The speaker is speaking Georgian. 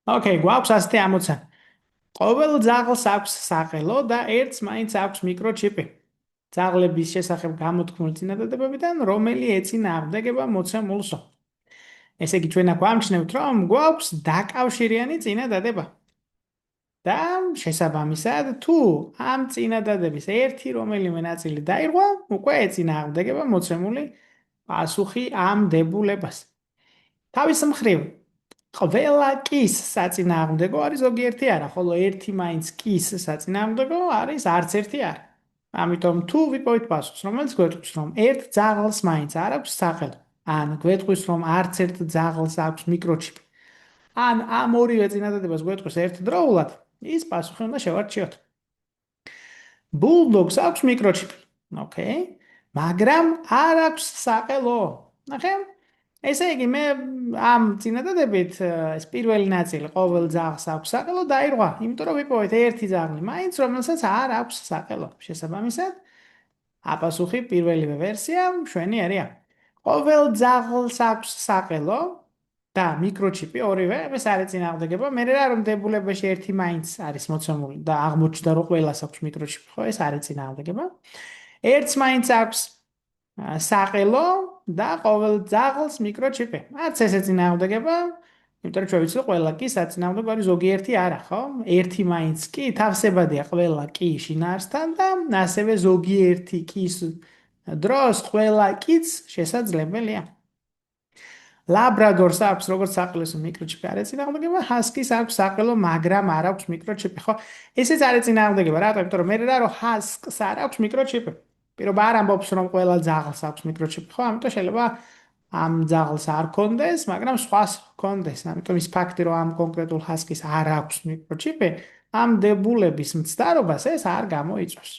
ოკეი, გვაქვს 160. ყოველ ძაღლს აქვს საყელო და ერთს მაინც აქვს მიკროჩიპი. ძაღლების შესახებ გამოთქმული წინადადებებიდან რომელი ეწინააღმდეგება მოცემულსო? ესე იგი, ჩვენ აქ ვამჩნევთ, რომ გვაქვს დაკავშირიანი წინადადება. და შესაბამისად, თუ ამ წინადადების ერთი რომელიმე ნაწილი დაირღვა, უკვე ეწინააღმდეგება მოცემული პასუხი ამ დებულებას. თავის მხრივ, ყველა კის საწინააღმდეგო არის ზოგიერთი არა, ხოლო ერთი მაინც კის საწინააღმდეგო არის არც ერთი არა. ამიტომ თუ ვიპოვით პასუხს, რომელიც გვეტყვის, რომ ერთ ძაღლს მაინც არ აქვს სახელო, ან გვეტყვის, რომ არც ერთ ძაღლს აქვს მიკროჩიპი, ან ამ ორივე წინადადებას გვეტყვის ერთდროულად, ის პასუხი უნდა შევარჩიოთ. ბულდოგს აქვს მიკროჩიპი. ოკეი. მაგრამ არ აქვს საყელო. ნახე? ესე იგი, მე ამ წინადადებით ეს პირველი ნაწილი ყოველ ძაღლს აქვს საყელო დაირღვა, იმიტომ რომ ვიპოვეთ ერთი ძაღლი, მაინც რომელსაც არ აქვს საყელო. შესაბამისად, აპასუხი პირველივე ვერსია მშვენიერია. ყოველ ძაღლს აქვს საყელო და მიკროჩიპი ორივე, ეს არ ეწინააღმდეგება. მე რა რომ დებულებაში ერთი მაინც არის მოცემული და აღმოჩნდა რომ ყველას აქვს მიკროჩიპი, ხო, ეს არ ეწინააღმდეგება. ერთს მაინც აქვს საყელო და ყოველ ძაღლს მიკროჩიპი. არც ეს ეწინააღმდეგება, იმიტომ რომ ჩვენ ვიცით, რომ ყველა კი საწინააღმდეგო არის ზოგიერთი არა, ხო? ერთი მაინც კი თავსებადია ყველა კი შინაარსთან და ასევე ზოგიერთი კის დროს ყველა კიც შესაძლებელია. ლაბრადორს აქვს როგორც საყელო მიკროჩიპი არ ეწინააღმდეგება, ჰასკის აქვს საყელო, მაგრამ არ აქვს მიკროჩიპი, ხო? ესეც არ ეწინააღმდეგება, რატო? იმიტომ რომ მე რა რომ ჰასკს არ აქვს მიკროჩიპი. პირობა არ ამბობს რომ ყველა ძაღლს აქვს მიკროჩიპი, ხო? ამიტომ შეიძლება ამ ძაღლს არ კონდეს, მაგრამ სხვას კონდეს. ამიტომ ის ფაქტი რომ ამ კონკრეტულ ჰასკის არ აქვს მიკროჩიპი, ამ დებულების მცდარობას ეს არ გამოიწვევს.